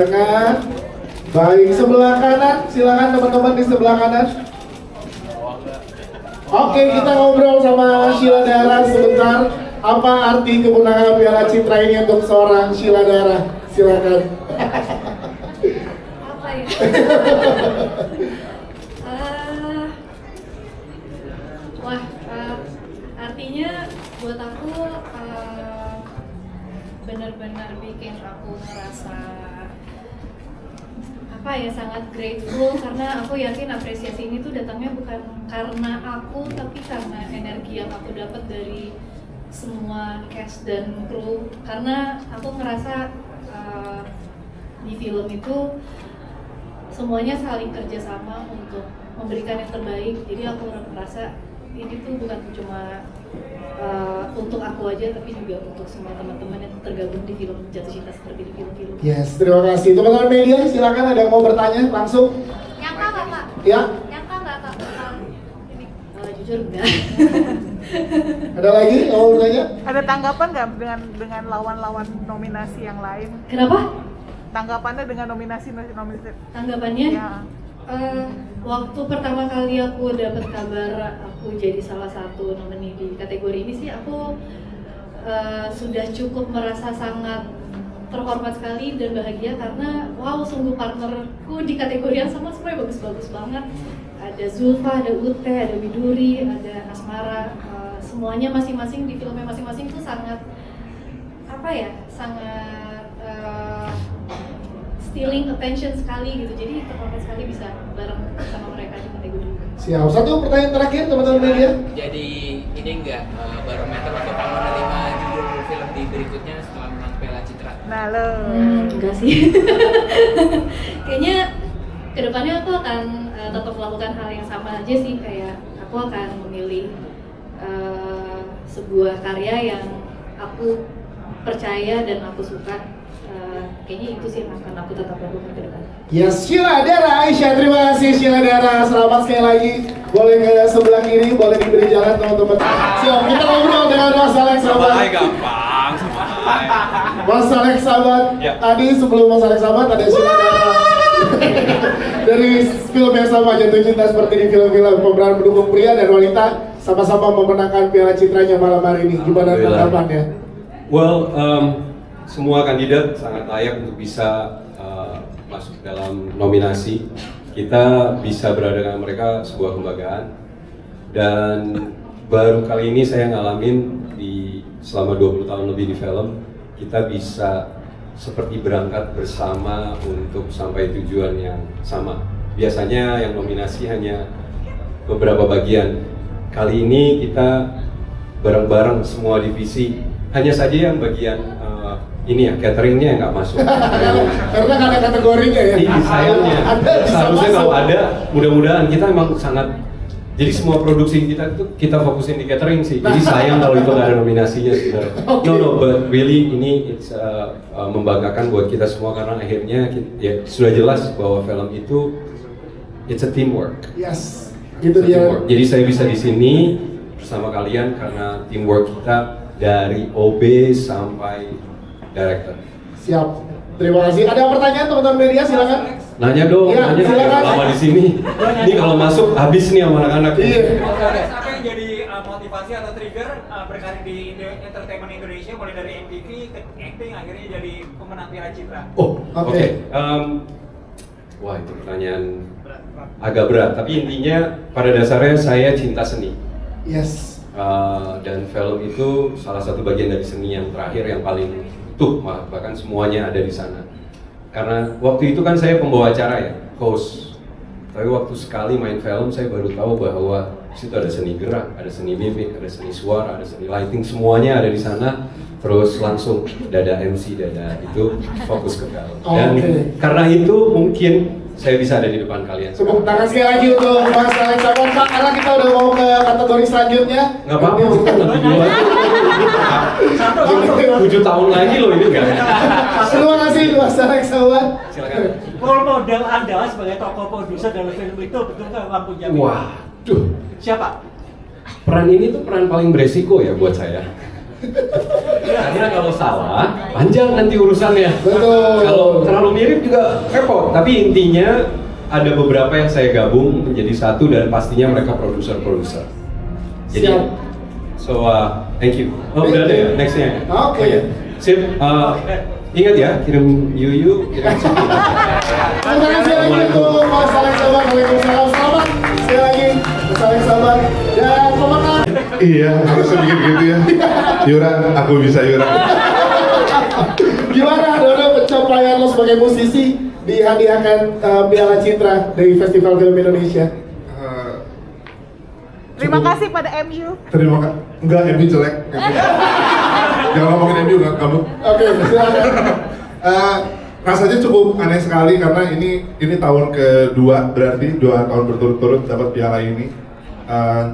Tengah. Baik, sebelah kanan, silakan teman-teman di sebelah kanan. Oke, kita ngobrol sama Sheila Dara sebentar. Apa arti kemenangan Piala Citra ini untuk seorang Sheila Dara? Silakan. Apa ya? Artinya buat aku benar-benar bikin aku ngerasa sangat grateful, karena aku yakin apresiasi ini tuh datangnya bukan karena aku, tapi karena energi yang aku dapat dari semua cast dan kru. Karena aku ngerasa di film itu semuanya saling kerjasama untuk memberikan yang terbaik. Jadi aku merasa ini tuh bukan cuma untuk aku aja, tapi juga untuk semua teman-teman yang tergabung di film Jatuh Cinta seperti di film-film. Yes, terima kasih. Teman-teman media, silakan ada yang mau bertanya langsung. Nyangka nggak Pak? Ya. Nyangka nggak Kak? Ini jujur enggak. Ada lagi yang mau bertanya? Ada tanggapan nggak dengan lawan-lawan nominasi yang lain? Kenapa? Tanggapannya dengan nominasi? Tanggapannya? Ya. Waktu pertama kali aku dapat kabar aku jadi salah satu nomini di kategori ini sih, aku sudah cukup merasa sangat terhormat sekali dan bahagia, karena wow, sungguh partnerku di kategori yang sama semuanya bagus-bagus banget. Ada Zulfa, ada Ute, ada Widuri, ada Asmara, semuanya masing-masing di filmnya masing-masing itu sangat stealing attention sekali gitu. Jadi terhormat sekali bisa bareng sama mereka di kategori. Siap. Satu pertanyaan terakhir teman-teman media. Jadi ini enggak barometer untuk kamu menerima judul film di berikutnya setelah menang Piala Citra? Nah lo. Enggak sih. Kayaknya kedepannya aku akan tetap melakukan hal yang sama aja sih, kayak aku akan memilih sebuah karya yang aku percaya dan aku suka. Kayaknya itu sih yang akan aku tetap lakukan ke depan. Yes, Sheila Dara Aisyah, terima kasih Sheila Dara. Selamat sekali lagi. Boleh ke sebelah kiri, boleh diberi jalan teman-teman. Siap, kita ngobrol dengan Mas Alex Sabat. Gampang, semai. Mas Alex Sabat, Ya. tadi sebelum Mas Alex Sabat ada Sheila Dara. Dari film yang sama, Jatuh Cinta seperti di film-film pemeran pendukung pria dan wanita, sama-sama memenangkan Piala Citranya malam hari ini. Gimana tanggapannya? Well, semua kandidat sangat layak untuk bisa masuk dalam nominasi. Kita bisa berada dengan mereka sebuah kebanggaan. Dan baru kali ini saya ngalamin selama 20 tahun lebih di film, kita bisa seperti berangkat bersama untuk sampai tujuan yang sama. Biasanya yang nominasi hanya beberapa bagian. Kali ini kita bareng-bareng semua divisi. Hanya saja yang bagian ini ya, cateringnya nggak masuk. Karena nggak ada kategorinya ya. Ini sayangnya. Seharusnya kalau ada, mudah-mudahan kita emang sangat. Jadi semua produksi kita itu kita fokusin di catering sih. Jadi sayang kalau itu nggak ada nominasinya sebenarnya. No, but really ini membanggakan buat kita semua, karena akhirnya ya sudah jelas bahwa film itu it's a teamwork. Yes, gitu dia. Teamwork. Jadi saya bisa di sini bersama kalian karena teamwork kita dari OB sampai director. Siap. Terima kasih. Ada pertanyaan teman-teman media, silakan. Nanya dong, Ya, nanya silakan. lama di sini. Ini kalau masuk habis nih sama anak-anak. Iya. Apa yang jadi motivasi atau trigger berkarir di entertainment Indonesia, mulai dari MTV ke acting akhirnya jadi pemenang Piala Citra? Oh, Oke. oke. Wah, itu pertanyaan agak berat. Tapi intinya pada dasarnya saya cinta seni. Yes. Dan film itu salah satu bagian dari seni yang terakhir yang paling utuh, bahkan semuanya ada di sana. Karena waktu itu kan saya pembawa acara ya, host. Tapi waktu sekali main film saya baru tahu bahwa di situ ada seni gerak, ada seni mimik, ada seni suara, ada seni lighting, semuanya ada di sana. Terus langsung dada MC, dada itu fokus ke film. Dan karena itu mungkin saya bisa ada di depan kalian. Tepuk tangan sekali lagi untuk Mas Alex Sabat, Pak, karena kita udah mau ke kategori selanjutnya. Nggak apa-apa, kita lebih dulu aja. 7 tahun lagi loh ini enggak. Terima kasih Mas Alex Sabat. Silakan. Role model Anda sebagai tokoh produser dalam film itu betul nggak Lampu Jambi? Waduh. Siapa? Peran ini tuh peran paling beresiko ya buat saya. Karena kalau salah, panjang nanti urusannya. Betul. Kalau terlalu mirip juga repot. Tapi intinya ada beberapa yang saya gabung menjadi satu dan pastinya mereka produser-produser. Jadi, Siap. so thank you. Oh udah ada ya, nextnya. Oke. Oh, ya. Sip. Ingat ya, kirim Yuyu, kirim Suki. Terima kasih lagi untuk Mas Alex Sabar. Waalaikumsalam. Selamat sekali lagi Mas Alex Sabar dan pemenang. Iya, harusnya bikin gitu ya. Yuran, aku bisa Yuran. Gimana Dono pencapaian lo sebagai musisi dihadiahkan Piala Citra dari Festival Film Indonesia? Terima kasih pada MU. Terima kasih. Enggak, MU jelek. Jangan ngomongin MU, enggak kamu. Oke, silakan. Rasanya cukup aneh sekali karena ini tahun kedua, berarti 2 tahun berturut-turut dapat piala ini.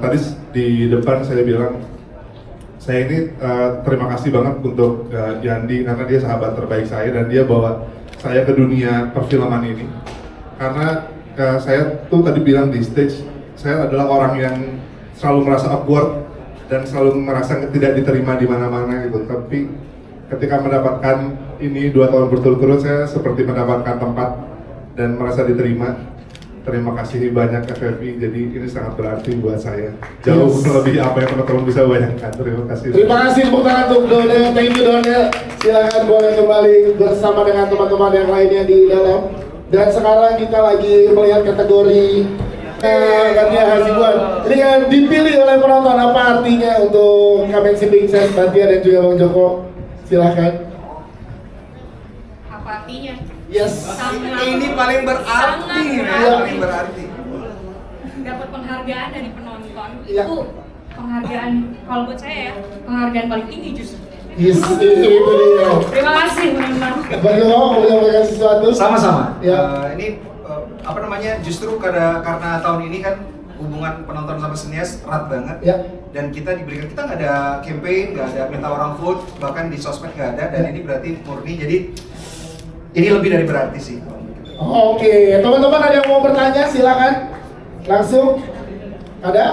Tadi di depan saya bilang saya ini terima kasih banget untuk Yandi karena dia sahabat terbaik saya dan dia bawa saya ke dunia perfilman ini. Karena saya tuh tadi bilang di stage, saya adalah orang yang selalu merasa awkward dan selalu merasa tidak diterima di mana-mana gitu. Tapi ketika mendapatkan ini 2 tahun berturut-turut, saya seperti mendapatkan tempat dan merasa diterima. Terima kasih banyak FFI, jadi ini sangat berarti buat saya. Jauh lebih apa yang teman-teman bisa bayangkan. Terima kasih. Terima kasih tepuk tangan untuk Donel. Thank you Donel. Silakan boleh kembali bersama dengan teman-teman yang lainnya di dalam. Dan sekarang kita lagi melihat kategori Katia Hasibuan. Ini kan dipilih oleh penonton, apa artinya untuk Kamensi Vincent, Katia dan juga Bang Joko? Silahkan. Apa artinya? Yes. Ini paling berarti, Iya. paling berarti. Dapat penghargaan dari penonton Iya. itu penghargaan, kalau buat saya ya, penghargaan paling tinggi justru. Yes, itu dia. Terima kasih teman-teman. Bang Joko mau menyampaikan sesuatu? Sama-sama. Ya. Ini apa namanya? Justru karena tahun ini kan hubungan penonton sama sinias erat banget. Ya. Dan kita nggak ada campaign, nggak ada minta orang vote, bahkan di sosmed nggak ada. Dan ini berarti murni. Jadi ini lebih dari berarti sih. Oke, teman-teman ada yang mau bertanya silakan. Langsung. Ada?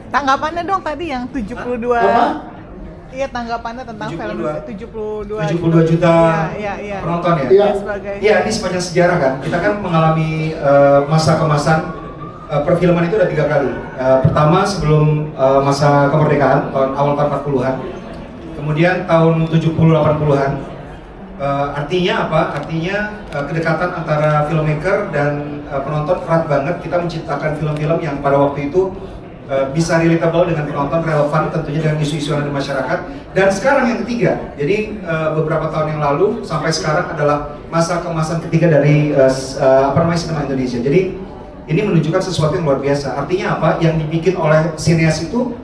Tanggapannya dong tadi yang 72. Apa? Iya, tanggapannya tentang film 72 72 juta iya. penonton ya? Iya. Iya, ini sepanjang sejarah kan. Kita kan mengalami masa kemasan perfilman itu ada 3 kali. Pertama sebelum masa kemerdekaan, awal tahun 40-an. Kemudian tahun 70-80-an. Artinya apa? Artinya kedekatan antara filmmaker dan penonton erat banget. Kita menciptakan film-film yang pada waktu itu bisa relatable dengan penonton, relevan tentunya dengan isu-isu yang ada di masyarakat. Dan sekarang yang ketiga, jadi beberapa tahun yang lalu sampai sekarang adalah masa kemasan ketiga dari sinema Indonesia. Jadi ini menunjukkan sesuatu yang luar biasa. Artinya apa? Yang dibikin oleh sineas itu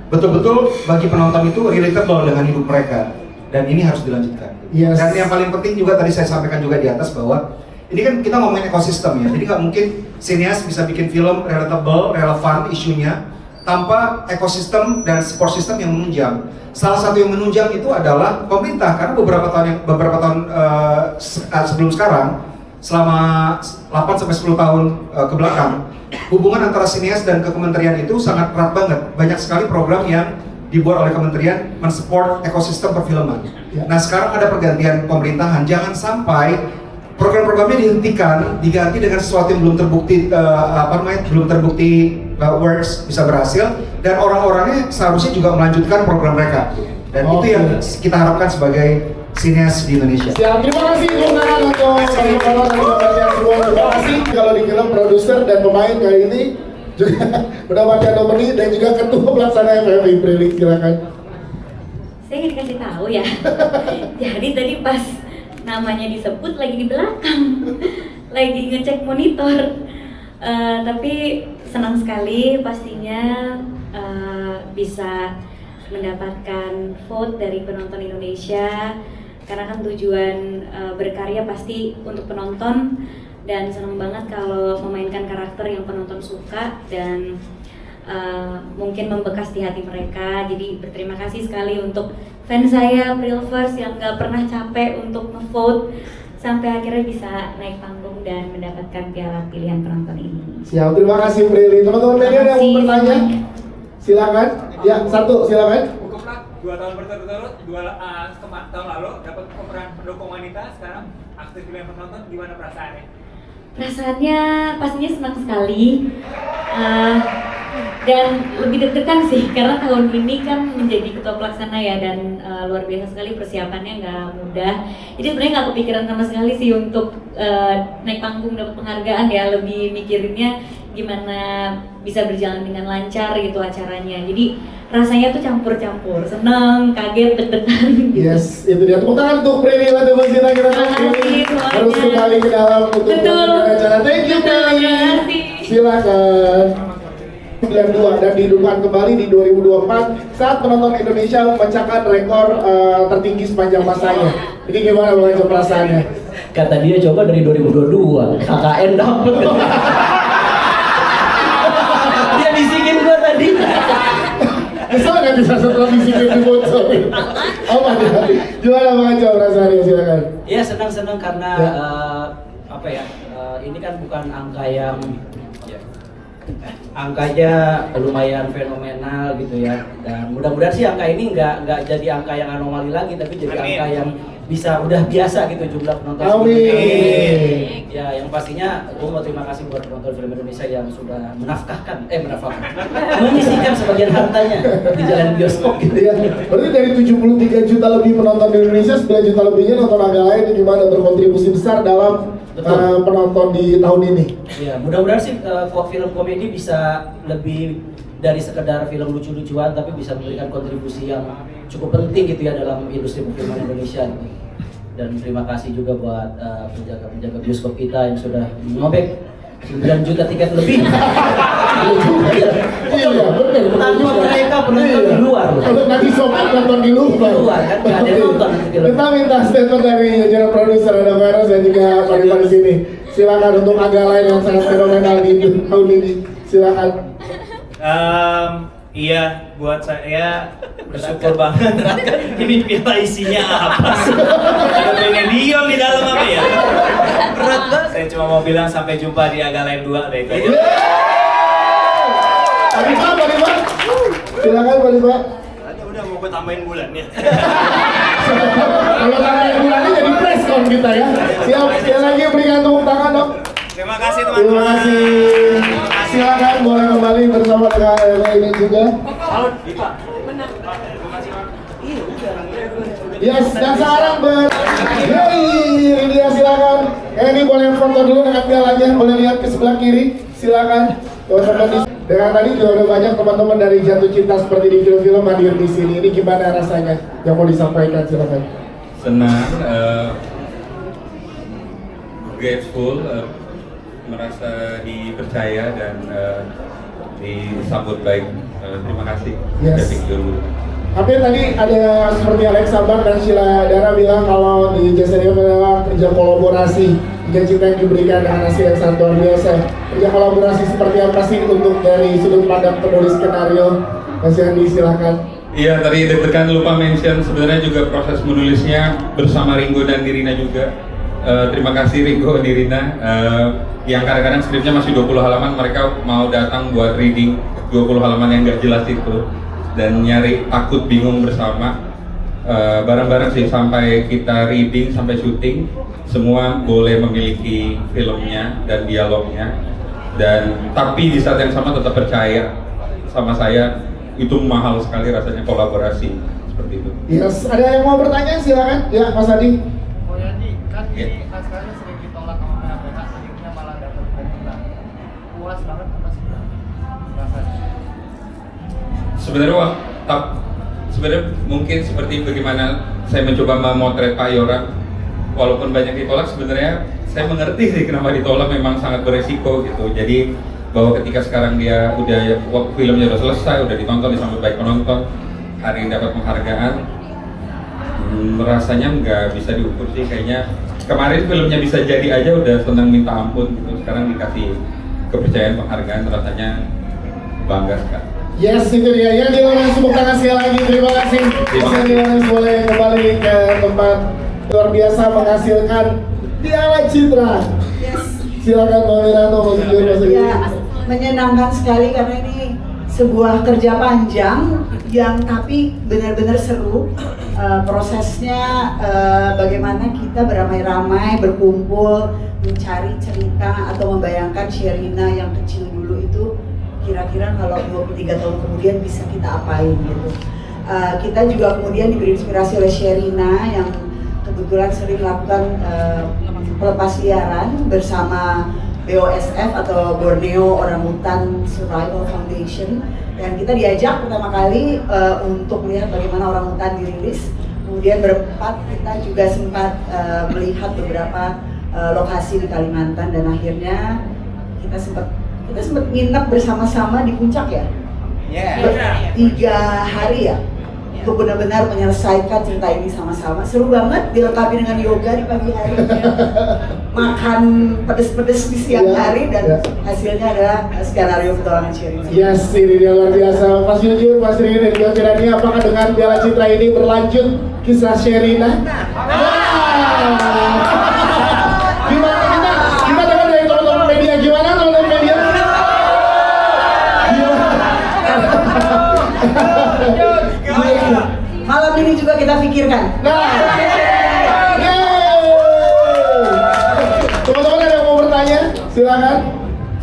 betul-betul bagi penonton itu relatable dengan hidup mereka. Dan ini harus dilanjutkan. Yes. Dan yang paling penting juga tadi saya sampaikan juga di atas bahwa ini kan kita ngomongin ekosistem ya, jadi nggak mungkin sineas bisa bikin film relatable, relevan isunya tanpa ekosistem dan support system yang menunjang. Salah satu yang menunjang itu adalah pemerintah, karena beberapa tahun sebelum sekarang, selama 8-10 tahun ke belakang, hubungan antara sineas dan kementerian itu sangat erat banget. Banyak sekali program yang dibuat oleh kementerian mensupport ekosistem perfilman. Ya. Nah sekarang ada pergantian pemerintahan, jangan sampai program-programnya dihentikan, diganti dengan sesuatu yang belum terbukti, belum terbukti works bisa berhasil, dan orang-orangnya seharusnya juga melanjutkan program mereka. Dan itu yang kita harapkan sebagai sineas di Indonesia. Siap, terima kasih teman-teman untuk teman-teman dan teman-teman semua. Terima kasih kalau di film produser dan pemain kali ini juga mendapatkan nomini dan juga ketua pelaksana FFI Prilly, silakan. Saya ingin kasih tahu ya. Jadi tadi pas namanya disebut lagi di belakang, lagi ngecek monitor. Tapi senang sekali pastinya bisa mendapatkan vote dari penonton Indonesia. Karena kan tujuan berkarya pasti untuk penonton, dan senang banget kalau memainkan karakter yang penonton suka dan mungkin membekas di hati mereka. Jadi berterima kasih sekali untuk fans saya Prilverse yang gak pernah capek untuk ngevote sampai akhirnya bisa naik panggung dan mendapatkan piala pilihan penonton ini. Siap, terima kasih Prilly. Teman-teman media ada yang mau bertanya? Silakan. Ya, satu, silakan. 2 tahun berturut-turut, tahun lalu dapat pemeran pendukung wanita, sekarang aktif film penonton, gimana perasaannya? Perasaannya pastinya senang sekali. Dan lebih deg-degan sih karena tahun ini kan menjadi ketua pelaksana ya, dan luar biasa sekali persiapannya, nggak mudah. Jadi sebenarnya nggak kepikiran sama sekali sih untuk naik panggung dapat penghargaan ya, lebih mikirinnya gimana bisa berjalan dengan lancar gitu acaranya. Jadi rasanya tuh campur-campur, senang, kaget, deg-degan gitu. Yes, itu dia. Tepuk tangan untuk Prilly Latovusita kita Terima kasih semuanya. harus kembali ke dalam untuk Betul. melanjutkan acara. Thank you Prilly. Terima kasih. Silakan. 92 dan dihidupkan kembali di 2024 saat penonton Indonesia memecahkan rekor tertinggi sepanjang masanya. Ini gimana Bang Eco perasaannya? Kata dia coba dari 2022, KKN dapet. Dia bisikin gua tadi. Kesel nggak bisa setelah bisikin di bocor? Apa dia? Gimana Bang Eco perasaannya? Silakan. Iya, senang-senang karena Ya. ini kan bukan angka yang angkanya lumayan fenomenal gitu ya, dan mudah-mudahan sih angka ini nggak jadi angka yang anomali lagi, tapi jadi angka yang bisa udah biasa gitu jumlah penonton. Amin. Ya, yang pastinya gue mau terima kasih buat penonton film Indonesia yang sudah menyisikan sebagian hartanya di jalan bioskop gitu. Iya, berarti dari 73 juta lebih penonton di Indonesia, 9 juta lebihnya nonton agak lain yang dimana berkontribusi besar dalam penonton di tahun ini. Ya, mudah-mudahan sih film komedi bisa lebih dari sekedar film lucu-lucuan, tapi bisa memberikan kontribusi yang cukup penting gitu ya dalam industri perfilman Indonesia gitu. Dan terima kasih juga buat penjaga bioskop kita yang sudah mengobek 9 juta tiket lebih. Iya, benar. Tanpa mereka penonton di luar. Kalau nanti sobat nonton di luar Kan nggak ada yang nonton. Kita minta statement dari jajaran produser ada Veros dan juga Pak di sini. Silakan untuk agak lain yang sangat fenomenal di tahun ini. Silakan. Iya, buat saya bersyukur banget. Ini piala isinya apa sih? Ada pengen Dion di dalam apa ya? Berat banget. Saya cuma mau bilang sampai jumpa di agak lain 2 deh. Pak. Silakan Pak. Udah mau gue tambahin bulannya. Kalau tambahin bulannya jadi preskon kita ya. Siap, sekali lagi berikan tepuk tangan dong. Terima kasih teman-teman. Terima kasih. Silakan boleh kembali bersama dengan ini juga. Yes, dan sekarang ini dia silakan. Ini boleh foto dulu dengan pialanya, boleh lihat ke sebelah kiri. Silakan. Dengan tadi juga ada banyak teman-teman dari Jatuh Cinta seperti di film-film hadir di sini. Ini gimana rasanya? Yang mau disampaikan silakan. Senang, grateful, merasa dipercaya dan disambut baik. Terima kasih. Yes. Dulu. Tapi tadi ada seperti Alex Sabar dan Sheila Dara bilang kalau di JSDF adalah kerja kolaborasi, kerja cinta yang diberikan dengan hasil yang sangat luar biasa. Kerja kolaborasi seperti apa sih untuk dari sudut pandang penulis skenario? Mas Yandi silakan. Iya, tadi deg-degan lupa mention sebenarnya juga proses menulisnya bersama Ringo dan Nirina juga. Terima kasih Ringo dan Nirina. Yang kadang-kadang skripnya masih 20 halaman, mereka mau datang buat reading 20 halaman yang nggak jelas itu dan nyari takut bingung bersama. Bareng-bareng sih sampai kita reading sampai syuting, semua boleh memiliki filmnya dan dialognya. Dan tapi di saat yang sama tetap percaya sama saya, itu mahal sekali rasanya kolaborasi seperti itu. Yes, ada yang mau bertanya silakan. Ya, Mas Adi. Oh Yandi, kan ini sekarang sering ditolak sama PHPH, akhirnya malah dapat pemerintah. Puas banget apa sih? Sebenarnya mungkin seperti bagaimana saya mencoba memotret Pak Yora, walaupun banyak ditolak, sebenarnya saya mengerti sih kenapa ditolak, memang sangat beresiko gitu. Jadi bahwa ketika sekarang dia udah filmnya udah selesai, udah ditonton, disambut baik penonton, hari ini dapat penghargaan, rasanya nggak bisa diukur sih kayaknya. Kemarin filmnya bisa jadi aja udah senang minta ampun gitu, sekarang dikasih kepercayaan penghargaan, rasanya bangga sekali. Yes, itu dia. Ya, di luar tepuk tangan sekali lagi. Terima kasih. Bisa di luar boleh kembali ke tempat luar biasa menghasilkan Piala Citra. Yes. Silakan Mbak Wiranto, Mas Jujur, Mas Ya, menyenangkan sekali karena ini sebuah kerja panjang yang tapi benar-benar seru. Prosesnya bagaimana kita beramai-ramai berkumpul mencari cerita atau membayangkan Sherina yang kecil dulu itu kira-kira kalau 23 tahun kemudian bisa kita apain gitu. Kita juga kemudian diberi inspirasi oleh Sherina yang kebetulan sering melakukan pelepas liaran bersama BOSF atau Borneo Orangutan Survival Foundation, dan kita diajak pertama kali untuk melihat bagaimana orangutan dirilis. Kemudian berempat kita juga sempat melihat beberapa lokasi di Kalimantan, dan akhirnya kita sempat nginep bersama-sama di puncak ya. 3 hari ya, untuk benar-benar menyelesaikan cerita ini sama-sama. Seru banget, dilengkapi dengan yoga di pagi hari, makan pedes-pedes di siang hari, dan hasilnya adalah skenario petualangan Sherina. Yes, ini dia luar biasa. Mas Jujur, Mas Rini, dan juga Firani, apakah dengan Piala Citra ini berlanjut kisah Sherina? Gimana kita dengar dari teman-teman media, gimana teman-teman media? Malam ini juga kita pikirkan. Teman-teman ada yang mau bertanya? Silakan.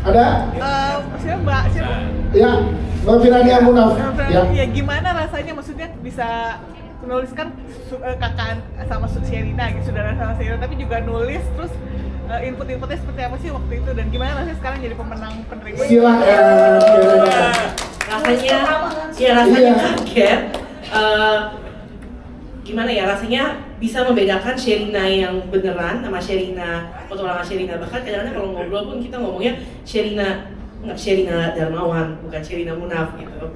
Ada? Siapa? Ya, Mbak Firani Amunaf. Ya gimana rasanya, maksudnya bisa menuliskan kakak sama Sherina gitu, saudara sama Sherina, tapi juga nulis terus input-inputnya seperti apa sih waktu itu, dan gimana rasanya sekarang jadi pemenang penerima? Silakan. Rasanya kaget. Gimana ya, rasanya bisa membedakan Sherina yang beneran sama Sherina, petualangan Sherina. Bahkan kadang-kadang kalau ngobrol pun kita ngomongnya Sherina Darmawan, bukan Sherina Munaf gitu.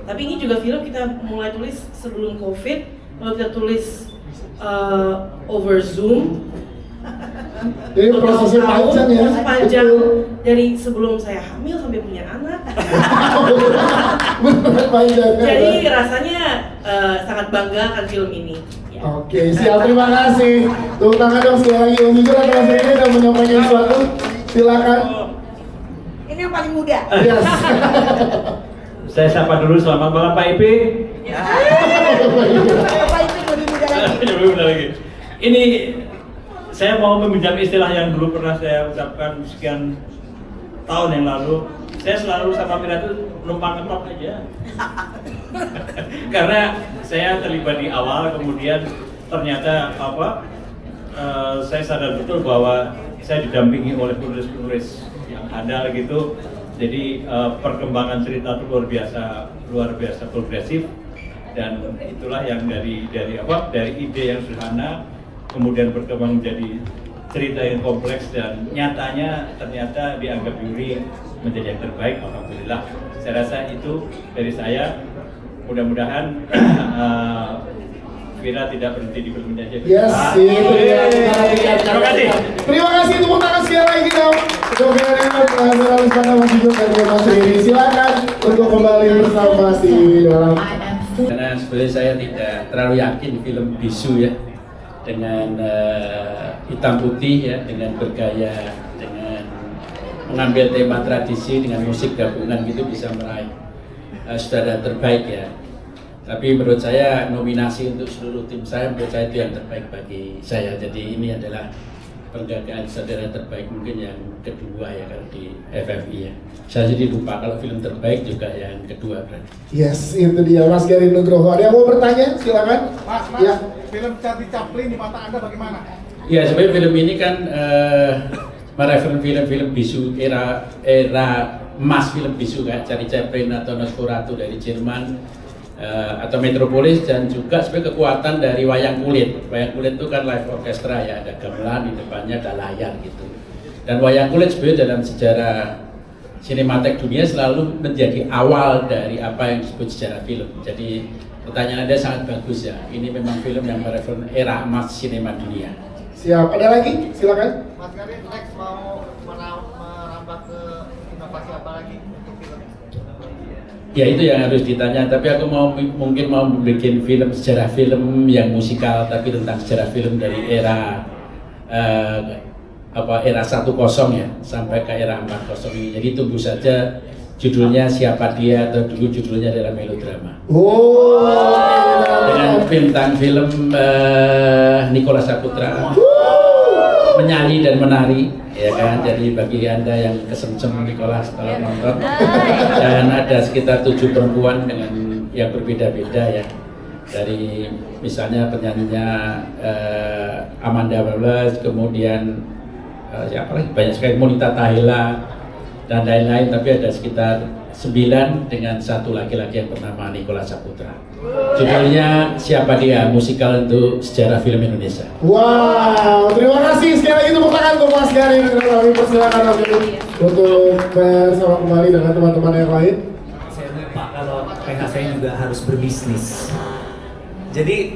Tapi ini juga film kita mulai tulis sebelum COVID, kalau kita tulis over Zoom. Jadi prosesnya panjang ya? Panjang, dari sebelum saya hamil sampai punya anak. Jadi rasanya sangat bangga akan film ini. Oke, siap, terima kasih. Tepuk tangan dong sekali lagi. Om Jujur atau Mas Rini yang menyampaikan sesuatu, silakan. Ini yang paling muda. Yes. Saya sapa dulu, selamat malam Pak Ipi. Pak Ipi lebih muda lagi. Ini saya mau meminjam istilah yang dulu pernah saya ucapkan sekian tahun yang lalu. Saya selalu sama Mira itu numpang ngetok aja. Karena saya terlibat di awal, kemudian ternyata saya sadar betul bahwa saya didampingi oleh penulis-penulis yang handal gitu. Jadi perkembangan cerita itu luar biasa progresif, dan itulah yang dari ide yang sederhana kemudian berkembang menjadi cerita yang kompleks, dan ternyata dianggap juri menjadi yang terbaik. Alhamdulillah. Saya rasa itu dari saya. Mudah-mudahan Vira tidak berhenti di film ini aja. Yes, itu dia. Terima kasih. Terima kasih, tepuk tangan sekali lagi dong. Untuk Firani, Mas Jujur, dan Mas Rini. Silakan untuk kembali bersama di dalam. Karena sebenarnya saya tidak terlalu yakin film bisu ya, dengan hitam putih ya, dengan bergaya, dengan mengambil tema tradisi dengan musik gabungan gitu bisa meraih saudara terbaik ya. Tapi menurut saya nominasi untuk seluruh tim saya, menurut saya itu yang terbaik bagi saya. Jadi ini adalah penghargaan saudara terbaik mungkin yang kedua ya kalau di FFI ya. Saya jadi lupa kalau film terbaik juga yang kedua berarti. Yes, itu dia Mas Garin Nugroho. Ada yang mau bertanya? Silakan. Mas, ya. Film Charlie Chaplin di mata Anda bagaimana? Ya sebenarnya film ini kan mereferensi film-film bisu era emas film bisu kayak Charlie Chaplin atau Nosferatu dari Jerman, atau Metropolis, dan juga sebenarnya kekuatan dari wayang kulit. Wayang kulit itu kan live orchestra ya, ada gamelan di depannya, ada layar gitu. Dan wayang kulit sebenarnya dalam sejarah sinematek dunia selalu menjadi awal dari apa yang disebut sejarah film. Jadi pertanyaan Anda sangat bagus ya. Ini memang film yang mereferensi era emas sinema dunia. Siap. Ada lagi? Silakan. Mas Garin, next mau merambah ke inovasi apa lagi untuk film? Ya itu yang harus ditanya, tapi aku mungkin mau bikin film sejarah film yang musikal, tapi tentang sejarah film dari era era 10 ya sampai ke era 40 ini. Jadi tunggu saja judulnya Siapa Dia, atau dulu judulnya adalah Melodrama. Dengan bintang film Nicholas Saputra, menyanyi dan menari, ya kan. Jadi bagi anda yang kesemsem Nicholas kalau nonton, dan ada sekitar 7 perempuan dengan yang berbeda-beda ya. Dari misalnya penyanyinya Amanda Wallace, kemudian siapa lagi, banyak sekali, Monita Tahila dan lain-lain, tapi ada sekitar 9 dengan 1 laki-laki yang bernama Nicholas Saputra. Judulnya Siapa Dia, musikal untuk sejarah film Indonesia. Wow, terima kasih sekali lagi, tepuk tangan untuk Mas Garin. Kami persilakan untuk bersama kembali dengan teman-teman yang lain. Saya lupa kalau PH saya juga harus berbisnis. Jadi